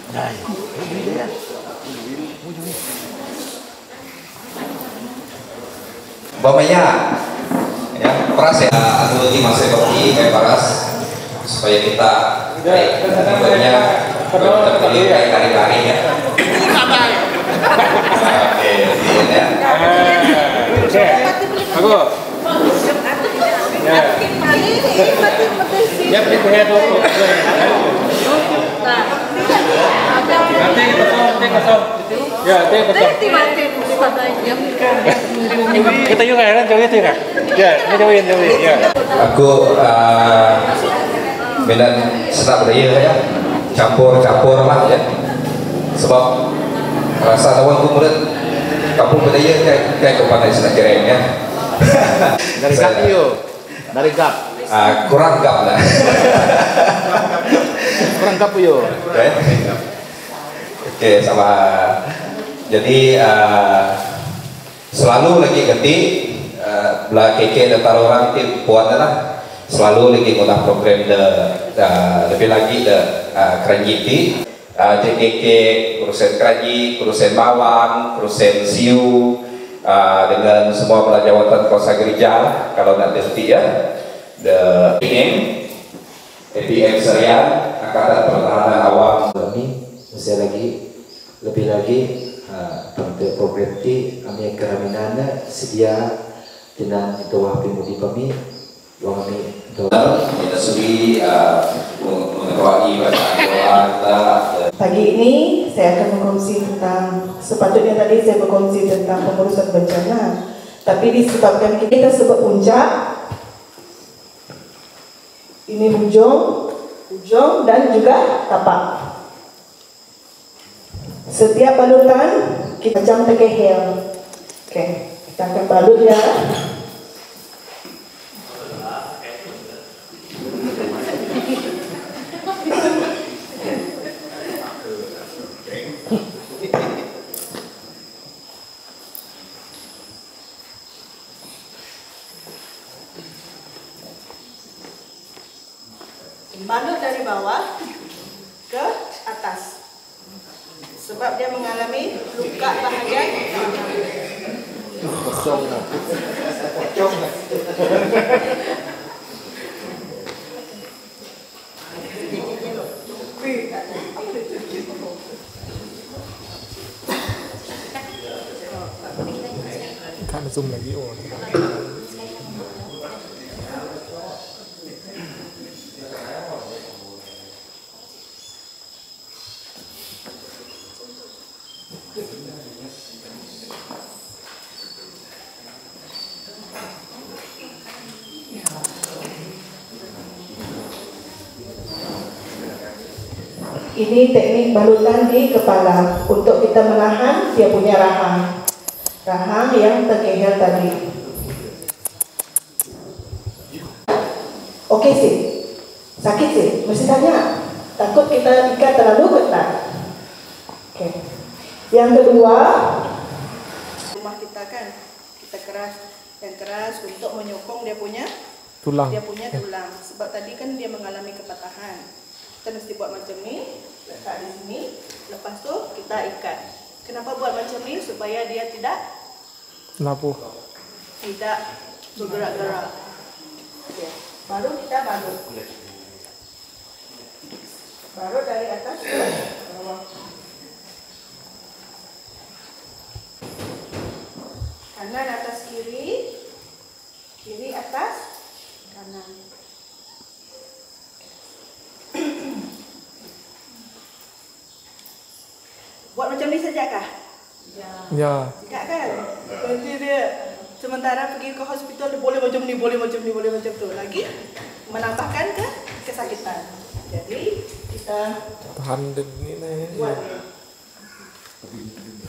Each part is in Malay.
Nah, ini dia. Umpamanya ya peras ya anu di masa kopi kayak paras supaya kita bentuknya beli kayak kari-kari ya. Oke, ya. Oke. Aku. Ya. Ya, pergi tuh. Nanti kosong. Ya, nanti kosong. Kita juga kan jauh itu kan? Ya, ini jauhin ya. Aku medan setak budaya ya, campur lah ya. Sebab rasa tahuan ku murid kampung budaya kayak kepada senak jereng ya. Dari gap yuk. Dari gap. Kurang gap lah. Kurang gap yuk. Oke, sama. Jadi selalu lagi ganti belah keke dan taruhan tim buat lah. Selalu lagi guna program lebih lagi keranjiti. JKK kurusen keraji, kurusen bawang, kurusen siu dengan semua pelajawatan kosa gereja kalau nak dihenti ya. The APM Serian Angkatan Pertahanan Awam kami masih lagi lebih lagi untuk program ti kami keraminana sedia dengan doa pimudi kami doa kami kita sudi mengetahui bacaan doa kita. Pagi ini saya akan berkongsi tentang, sepatutnya tadi saya berkongsi tentang pengurusan bencana, tapi disebabkan kita sebut puncak, ini ujung dan juga tapak. Setiap balutan kita macam tegehel. Oke, kita akan balut ya. Balut dari bawah ke atas, sebab dia mengalami luka bahagian Kosong. Kan zoom lagi oh. Ini teknik balutan di kepala untuk kita menahan dia punya rahang yang terkehel tadi. Oke sih, sakit sih, mesti tanya. Takut kita ikat terlalu ketat. Oke. Yang kedua, rumah kita kan kita keras untuk menyokong dia punya tulang. Sebab tadi kan dia mengalami kepatahan. Kita mesti buat macam ni, letak di sini, lepas tu kita ikat. Kenapa buat macam ni? Supaya dia tidak bergerak-gerak. Okay. Baru kita balut. Balut dari atas ke bawah. Kanan atas kiri, kiri atas kanan. Buat macam ni saja kah? Ya. Tidak kan? Nanti dia sementara pergi ke hospital dia boleh macam ni, boleh macam ni, boleh macam tu. Lagi menambahkan kesakitan. Jadi kita Tahan ini nih. buat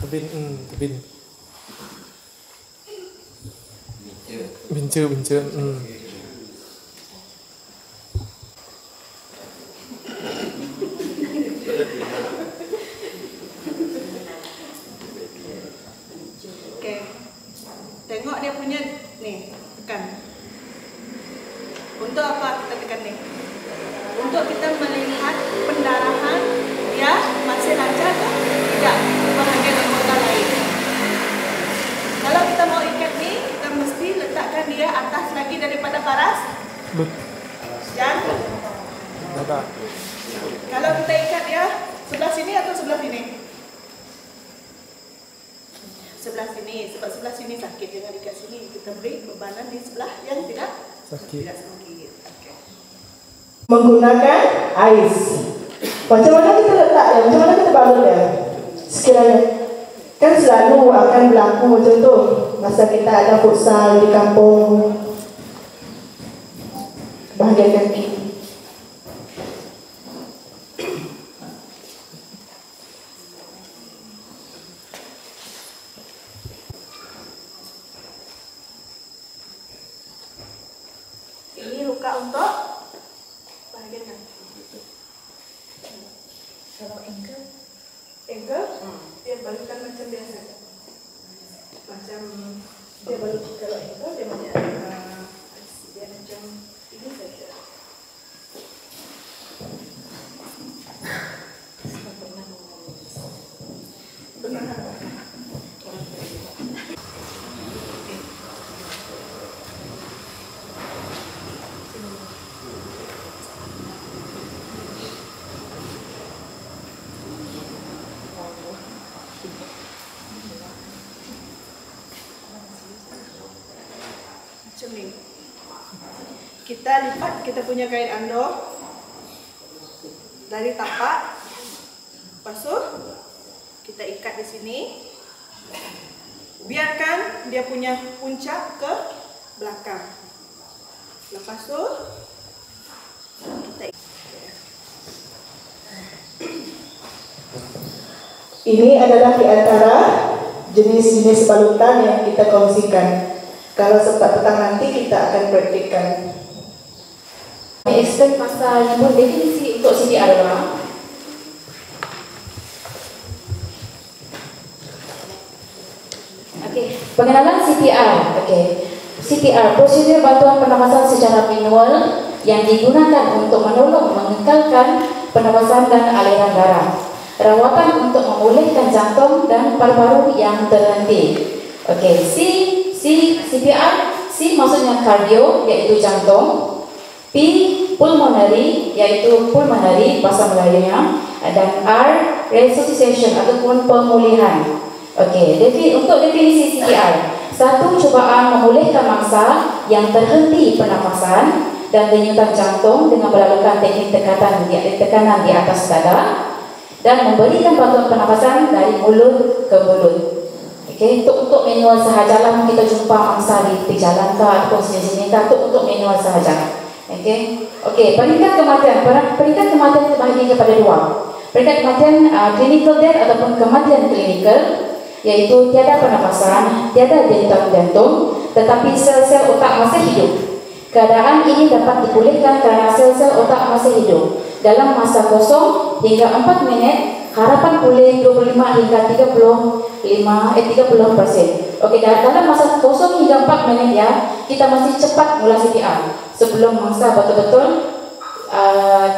Tebin. Bincu. Tengok dia punya nih, tekan. Untuk apa kita tekan nih? Untuk kita melihat pendarahan sebab sebelah sini sakit, jangan ikat sini. Kita beri bebanan di sebelah yang tidak Sakit. sakit. Okay. Menggunakan ais. Macam mana kita letak ya? Macam mana kita balut ya? Sekiranya kan selalu akan berlaku macam tu masa kita ada futsal di kampung bahagian kaki. Ini luka untuk bahagian kaki. Kalau ankle, dia balutan macam biasa. Macam dia balut kalau ankle dia banyak dia macam ini saja. Benar. Macam ni. Kita lipat kita punya kain andong dari tapak. Lepas tu kita ikat di sini. Biarkan dia punya puncak ke belakang. Lepas tu kita ini adalah di antara jenis-jenis balutan yang kita kongsikan. Kalau sempat petang nanti kita akan praktikkan. Explain pasal definisi untuk CPR lah. Okey, pengenalan CPR. Okey, CPR prosedur bantuan pernafasan secara manual yang digunakan untuk menolong mengekalkan pernafasan dan aliran darah. Rawatan untuk memulihkan jantung dan paru-paru yang terhenti. Okey, CPR, C maksudnya cardio iaitu jantung, P pulmonary iaitu pulmonary bahasa Melayunya, dan R resuscitation ataupun pemulihan. Okey, untuk definisi CPR, satu cubaan memulihkan mangsa yang terhenti pernafasan dan denyutan jantung dengan melakukan teknik tekanan di atas dada dan memberikan bantuan pernafasan dari mulut ke mulut. Okay, untuk manual sahaja lah kita jumpa mangsa di jalan ke ataupun sini-sini ke untuk manual sahaja. Okay, peringkat kematian terbahagi kepada dua. Peringkat kematian clinical death ataupun kematian klinikal, iaitu tiada pernafasan, tiada denyutan jantung, tetapi sel-sel otak masih hidup. Keadaan ini dapat dipulihkan kerana sel-sel otak masih hidup. Dalam masa kosong hingga 4 minit, harapan pulih 25 hingga 30%. Okey, dalam masa kosong hingga 4 minit ya, kita masih cepat mula CPR sebelum mangsa betul-betul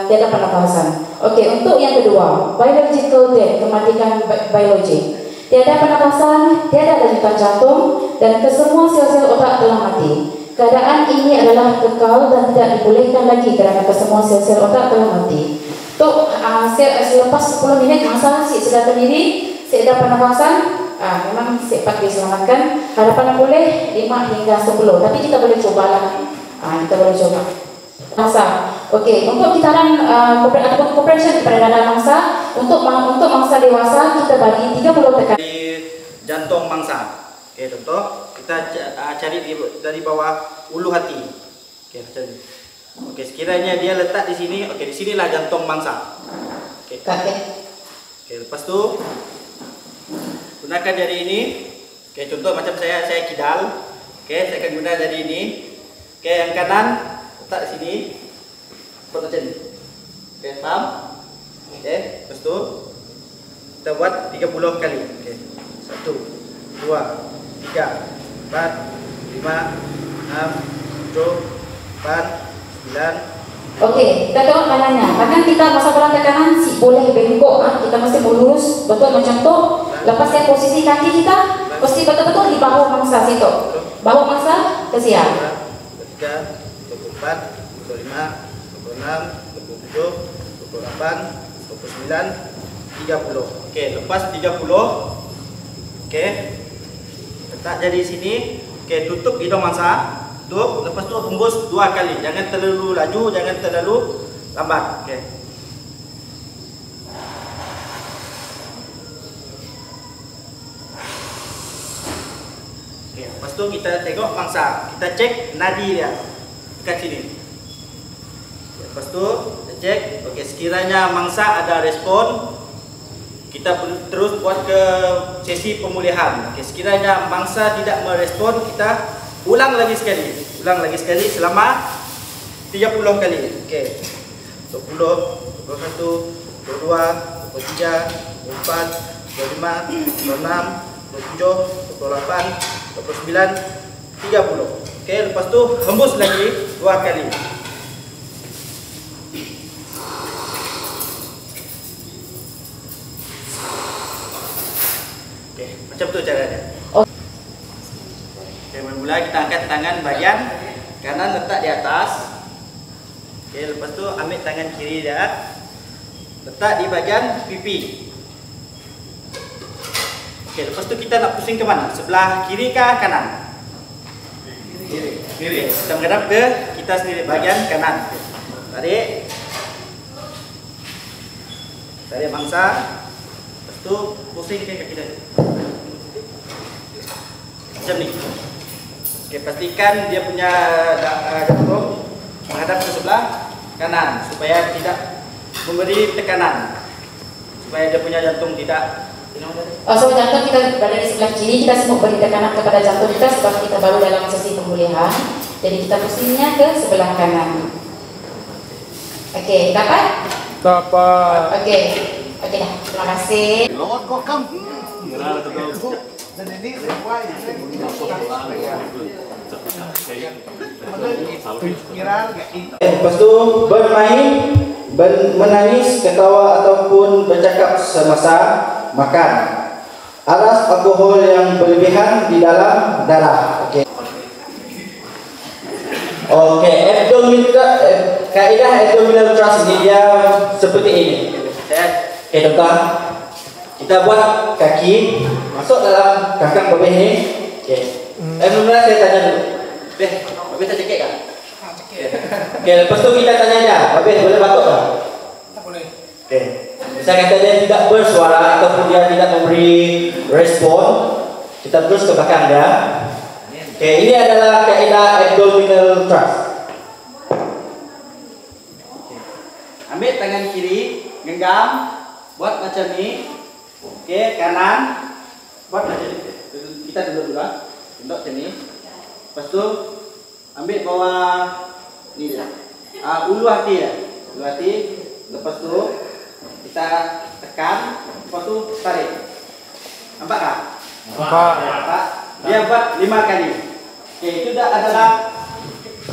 tiada pernafasan. Okey, untuk yang kedua, biological death, kematian biologi. Tiada pernafasan, tiada denyutan jantung dan kesemua sel-sel otak telah mati. Keadaan ini adalah kekal dan tidak dipulihkan lagi kerana kesemua sel-sel otak telah mati. Untuk selepas 10 minit masa si sedar berdiri, si ada pernafasan, memang si dapat diselamatkan. Harapan boleh 5 hingga 10, tapi kita boleh cobalah. Kita boleh coba. Mangsa. Okey, untuk kitaran ataupun compression pada dada mangsa, untuk mangsa dewasa kita bagi 30 tekan. Di jantung mangsa. Okey, contoh kita cari dari bawah ulu hati. Okey, macam ni. Okey, sekiranya dia letak di sini, okey, di sinilah jantung mangsa. Okey. Okey, lepas tu gunakan jari ini. Okey, contoh macam saya kidal. Okey, saya akan guna jari ini. Okey, yang kanan letak di sini. Buat macam ni. Okey, faham? Okey, lepas tu kita buat 30 kali. Okey. 1 2 3 4 5 6 7 8 9. Okey, kita tengok kanannya. Kadang kita masa pelan tekanan si boleh bengkok, kita mesti lurus betul macam tu. Lepaskan posisi kaki kita, mesti betul-betul di bahu mangsa situ. Bahu mangsa ke siap. 23 24 25 26 27 28 29 30. Okey, lepas 30. Okey. letak jadi sini. Oke, tutup hidung mangsa. Tutup, lepas tu hembus 2 kali. Jangan terlalu laju, jangan terlalu lambat. Oke. Oke, lepas tu kita tengok mangsa. Kita cek nadi dia dekat sini. Lepas tu kita cek. Oke, sekiranya mangsa ada respon, kita terus buat ke sesi pemulihan. Oke, sekiranya mangsa tidak merespon, kita ulang lagi sekali. Ulang lagi sekali selama 30 kali. Oke. 20, 21, 22, 23, 24, 25, 26, 27, 28, 29, 30. Oke, lepas tu hembus lagi 2 kali. Oke, macam tu caranya. Oke, mula kita angkat tangan bagian kanan letak di atas. Oke, lepas tu ambil tangan kiri dia, letak di bagian pipi. Oke, lepas tu kita nak pusing ke mana? Sebelah kiri ke kanan? Kiri. Kita menghadap ke kita sendiri bagian kanan. Tarik. Tarik mangsa. Lepas tu pusing ke kaki dia. Macam ni. Oke, pastikan dia punya jantung menghadap ke sebelah kanan supaya tidak memberi tekanan, supaya dia punya jantung tidak. So jantung kita berada di sebelah kiri, kita semua beri tekanan kepada jantung kita sebab kita baru dalam sesi pemulihan. Jadi kita pusingnya ke sebelah kanan. Oke, dapat? Dapat. Oke, oke dah. Terima kasih. Lepas tu bermain, menangis, ketawa ataupun bercakap semasa makan. Aras alkohol yang berlebihan di dalam darah. Okey. Okey, kaedah abdominal thrust ini dia seperti ini. Okey, tuan-tuan. Kita buat kaki masuk dalam kaki babeh ni. Okey. Mula saya tanya dulu. Babeh tak cekik tak? Okey, lepas tu kita tanya dia, babeh boleh batuk tak? Tak boleh. Okey. Saya kata dia tidak bersuara ataupun dia tidak memberi respon, kita terus ke belakang dia. Okey, ini adalah kaedah abdominal thrust. Ambil tangan kiri, genggam, buat macam ni. Okey, kanan, buat macam ni. Kita duduk dulu, duduk macam ni. Lepas tu ambil bawah ni dia. Ulu hati ya. Ulu hati. Lepas tu kita tekan, lepas tu tarik. Nampak tak? Nampak. Dia buat 5 kali. Okey, itu dah adalah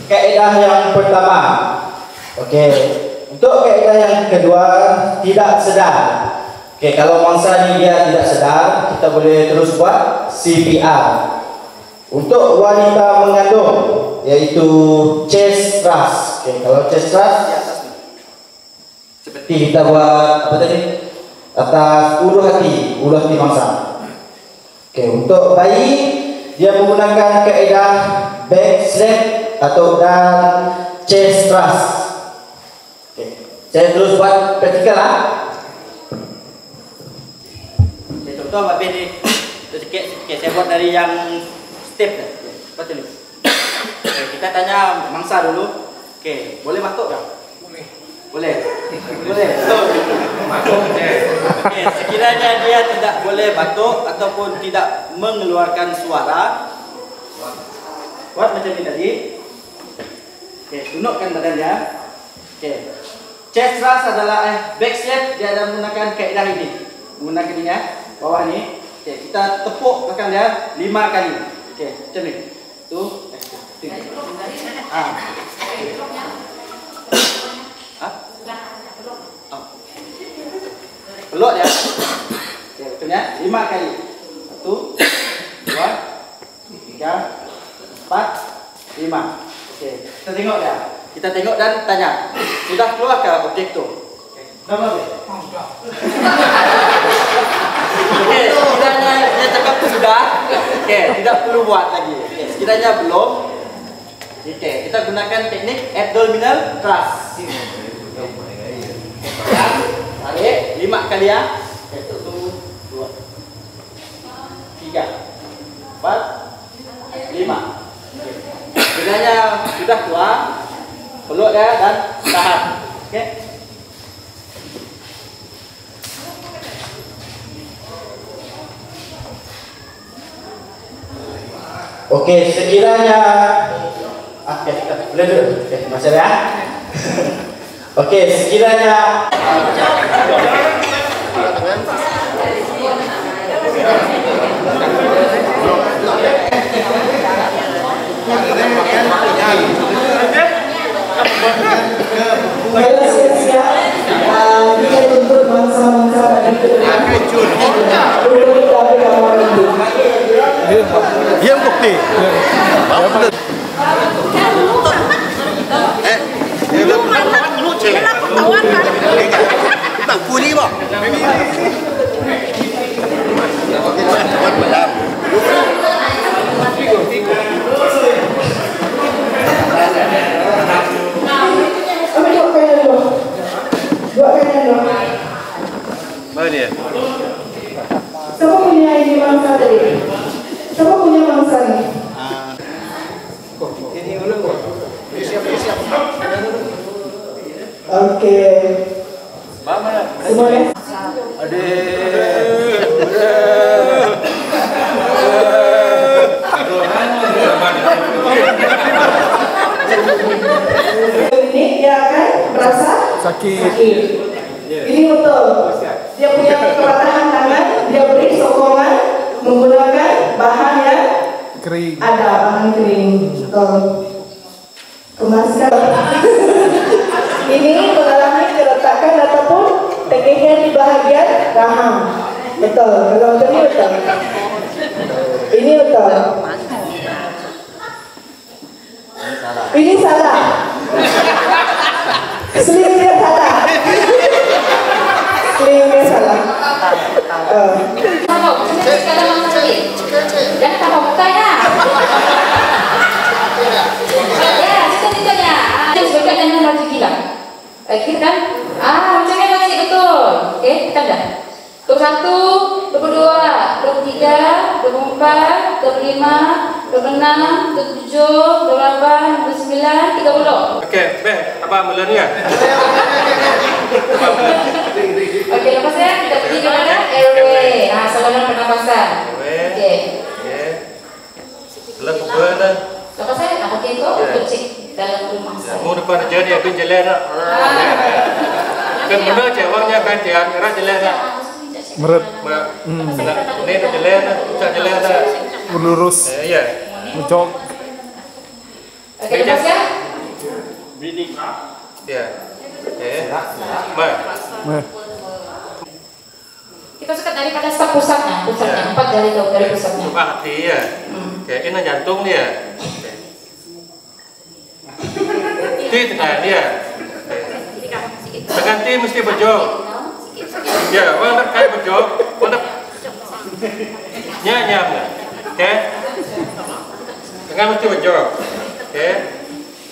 kaedah yang pertama. Okey. Untuk kaedah yang kedua, tidak sedar. Okey, kalau mangsa ni dia tidak sedar, kita boleh terus buat CPR. Untuk wanita mengandung, yaitu chest thrust. Okey, kalau chest thrust di atas ni. Seperti kita buat apa tadi? Atas ulu hati mangsa. Okey, untuk bayi dia menggunakan kaedah back slap atau dan chest thrust. Okey, saya terus buat praktikal lah. Saya contoh babeh ni. Okey, saya buat dari yang step dah. Betul ni. Okay, kita tanya mangsa dulu. Okey, boleh batuk tak? Boleh. Boleh. Boleh. Okey, sekiranya dia tidak boleh batuk ataupun tidak mengeluarkan suara, buat macam ni tadi. Okey, tundukkan badan dia. Okey. Chest thrust adalah back slap, dia ada menggunakan kaedah ini. Menggunakan ini ya, bawah ni. Okey, kita tepuk belakang dia 5 kali. Okey, macam ni. Tu. Peluk dia. Okey, betul ya? 5 kali. 1 2 3 4 5. Okey, kita tengok dia. Kita tengok dan tanya, sudah keluar ke objek tu? Dah boleh? Sudah. Okey, sekiranya dia cakap sudah. Okey, tidak tidak perlu buat lagi. Oke, sekiranya belum. Oke, kita gunakan teknik abdominal thrust. Tarik 5 kali ya. Oke, tunggu 2, 3, 4, 5. Sekiranya sudah kuat, peluk ya dan tahan. Oke. Oke, sekiranya oke, boleh dulu. Oke, masih ya. Oke, sekiranya Baiklah siap-siap kita tuntut mangsa-mangsa dan yang bukti. Mana dia? Siapa punya ini mangsa tadi? Siapa punya mangsa ini? Oke. Semuanya. Ini dia akan merasa sakit. Ini betul. Dia punya kepatahan tangan, dia beri sokongan menggunakan bahan yang Kering. ada bahan kering. Betul. Kemaskan. Ini mengalami keretakan ataupun tekehan di bahagian rahang. Betul. Kalau ini betul. Ini betul. Ini salah. Selingnya salah. Selingnya salah. Tahu, sekarang mangsa lagi. Jangan tahu mukanya. Ya, cita-citanya. Terus berkaitan dengan laju gila. Kita kan? Macamnya masih betul. Oke, kita dah. 21, 22, 23, 24, 25, 26, 27, 28, 29, 30. Okey, baik. Abang mula ni ya. Okey, lepas ya kita pergi ke mana? Airway. Saluran pernafasan. Okey. Okey. Lepas buat dah. Lepas saya nak pakai itu untuk cek dalam rumah saya. Mu depan aja dia bin jalan dah. Kan mana ceweknya kan dia arah jalan dah. Meret. Ni tu jalan dah, tak jalan dah. Lurus. Ya. Menjog. Okey, lepas ya. Ya. Okey. Baik. Kita sekat daripada start pusatnya, 4 jari jauh dari pusatnya. Coba hati ya. Okey, ini jantung dia. Ti tengah dia. Tengah ti mesti berjog. Ya, orang nak kaya berjog, orang nak nyam. Okey. Tengah mesti berjog. Okey.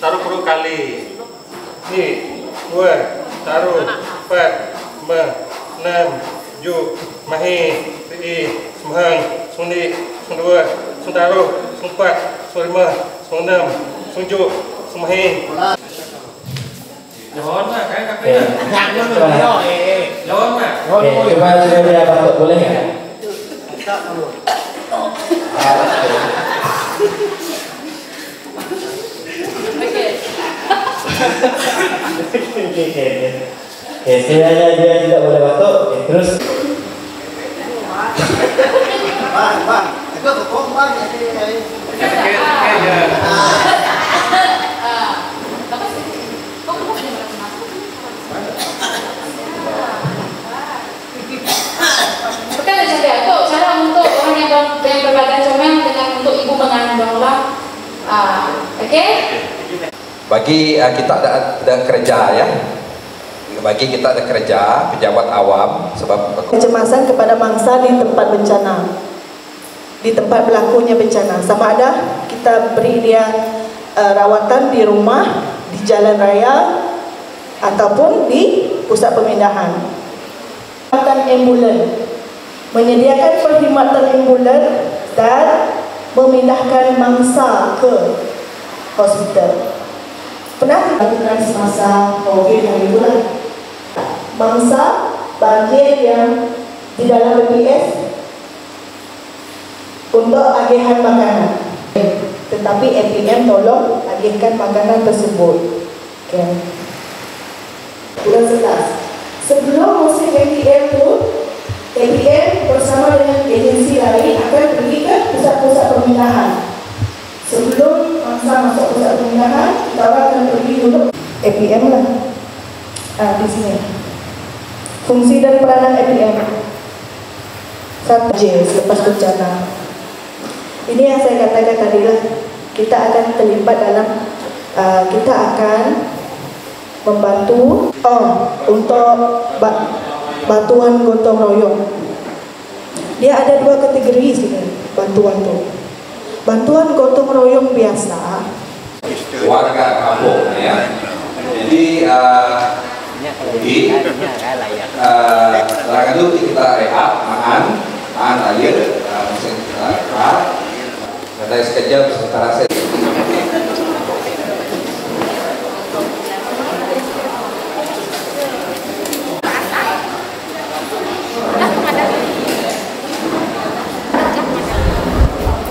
Taruh 10 kali. Ni, 2, taruh 4, 5, 6, 7, mahi, ri, semhang, sundi, sundua, sundaruh, sumpat, sulima, sundam, sunjuk, sumahi. Johon lah, kayak kakaknya. Johon lah. Oke, coba dia batuk boleh ya? Oke, sekiranya dia tidak boleh batuk, terus. Yang berbadan comel dengan untuk ibu mengandung lah. Okey? Bagi kita ada kerja ya. Bagi kita ada kerja pejabat awam sebab Kecemasan kepada mangsa di tempat bencana. di tempat berlakunya bencana. Sama ada kita beri dia rawatan di rumah, di jalan raya, ataupun di pusat pemindahan. Perkhidmatan ambulan, menyediakan perkhidmatan ambulan dan memindahkan mangsa ke hospital. Pernah lakukan semasa COVID yang itulah. Mangsa banjir yang di dalam BPS untuk agihan makanan. Tetapi APM tolong agihkan makanan tersebut. Okay. Bulan 11. Sebelum musim APM itu, APM bersama dengan agensi lain akan pergi ke pusat-pusat pemindahan. Sebelum mangsa masuk pusat pemindahan, kita akan pergi dulu APM lah. Di sini. Fungsi dan peranan APM. Satu selepas bencana. Ini yang saya katakan tadi lah. Kita akan terlibat dalam, kita akan membantu untuk bantuan gotong royong. Dia ada dua kategori sini bantuan tu. Bantuan gotong royong biasa. Warga kampung ya. Jadi lalu kita rehat, makan air, nanti sekejap sementara saya.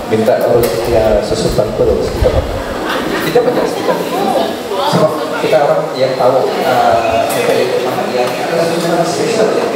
Minta harus ya susupan terus kita baca sedikit sebab kita orang yang tahu yang ada susunan spesial yang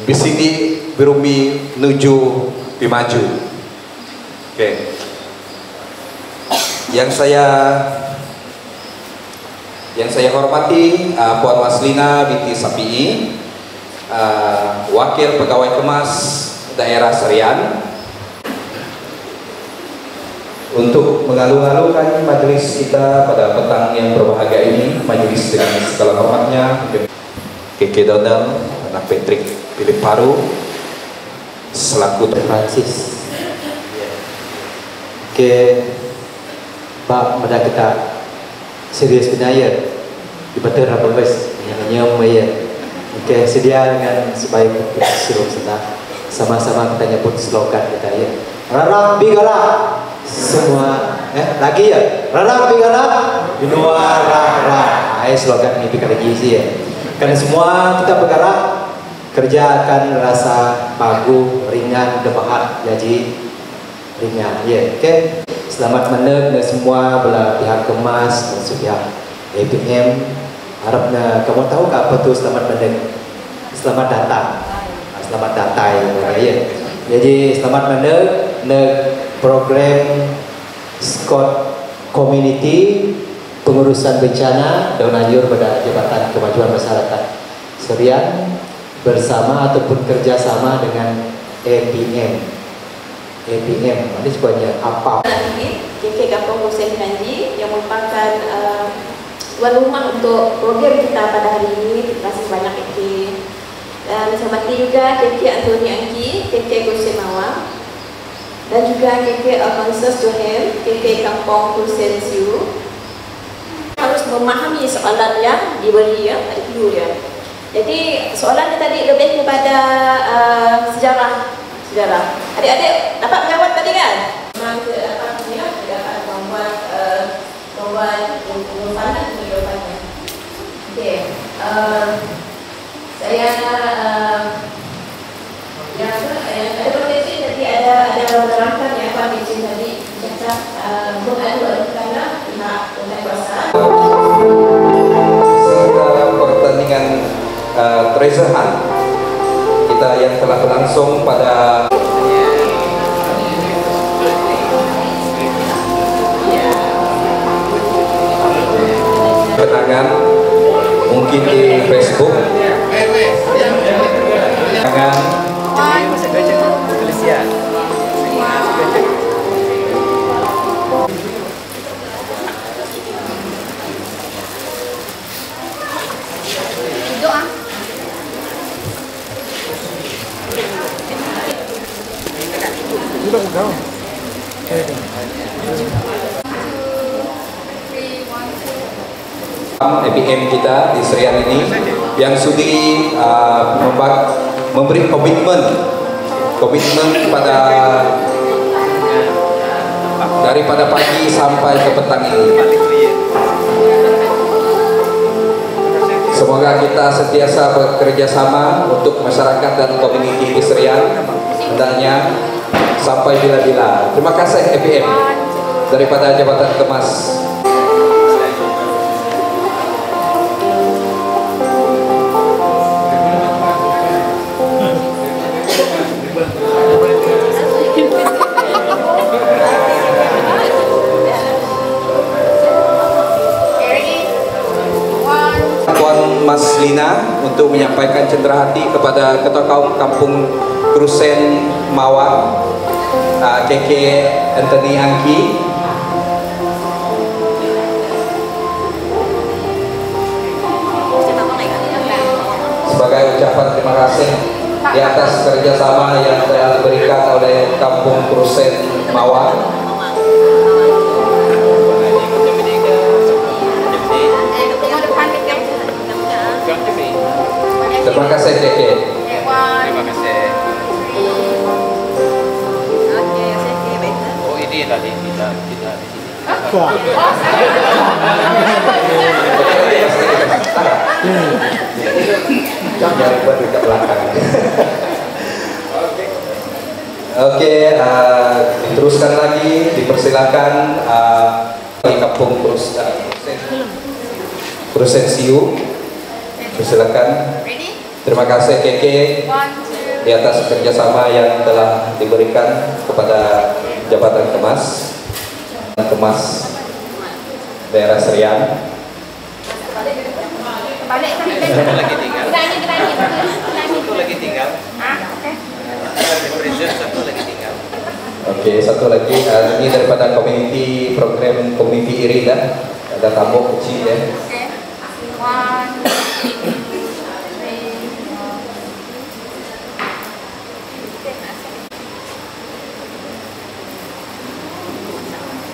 di sini berumi menuju Pimaju. Oke. Yang saya hormati Puan Maslina binti Sapii, Wakil Pegawai Kemas Daerah Serian, untuk mengalu-alukan majelis kita pada petang yang berbahagia ini, majelis dengan segala hormatnya, Keke Donald, anak Patrick Philip Paru selaku Francis. Oke, Pak pada kita serius benaya di betul apa bes yang nyom ya. Oke, sedia dengan sebaik suruh kita sama-sama kita nyebut slogan kita ya. Rarang bigara semua lagi ya. Rarang bigara binua rara. Slogan ini pikir lagi sih ya. Karena semua kita bergerak kerjakan rasa bagu ringan debahat jadi ringan ya. Oke, selamat menang semua belah pihak Kemas dan pihak APM. Harapnya kamu tahu apa tuh selamat menang, selamat datang, selamat datang ya. Jadi selamat menang program Scott Community pengurusan bencana dan anjur pada Jabatan Kemajuan Masyarakat Serian bersama ataupun kerjasama dengan APM. Ini sebenarnya apa? KK Kampung Hussein Nanji yang merupakan tuan rumah untuk program kita pada hari ini. Terima kasih banyak KK. Dan saya hormati juga KK Anthony Angki, KK Hussein Mawar, dan juga KK Alfonsus Johem, KK Kampung Hussein Siu. Harus memahami soalan yang diberi ya, dulu ya. Jadi soalan tadi lebih kepada sejarah. Adik-adik dapat menjawab tadi kan? Memang apa punya dapat membuat pengurusan jawapannya. Okey. Saya yang ada potensi tadi ada menerangkan yang apa di tadi cakap mengadu kerana pihak penguasa. Serta pertandingan treasure hunt kita yang telah berlangsung pada kenangan bikin di Facebook. Jangan EPM kita di Serian ini yang sudi memberi komitmen pada daripada pagi sampai ke petang ini. Semoga kita sentiasa bekerja sama untuk masyarakat dan komuniti di Serian, hendaknya sampai bila-bila. Terima kasih EPM daripada Jabatan Kemas. Mas Lina untuk menyampaikan cenderahati kepada Ketua Kampung Krusen Mawar, KK Anthony Angki. Sebagai ucapan terima kasih di atas kerjasama yang telah diberikan oleh Kampung Krusen Mawar. Terima kasih KK. Terima kasih. Oh ini tadi kita di sini. Jangan buat di belakang. Oke, diteruskan lagi, dipersilakan di Kampung Krusen Siu. Persilakan. Terima kasih KK di atas kerjasama yang telah diberikan kepada Jabatan Kemas daerah Serian. Oke, satu lagi ini daripada program community Irida, ada tamu kecil ya.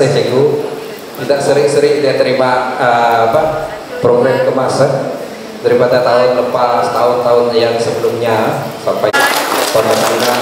Cikgu tidak sering-sering dia terima program kemasan daripada tahun lepas, tahun-tahun yang sebelumnya sampai pembangunan